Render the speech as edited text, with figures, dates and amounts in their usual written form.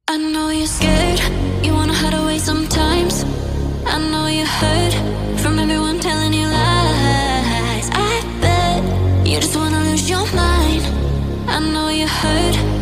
I know you're scared, you wanna hide away sometimes. I know you hurt from everyone telling you lies. I bet you just wanna lose your mind. I know you hurt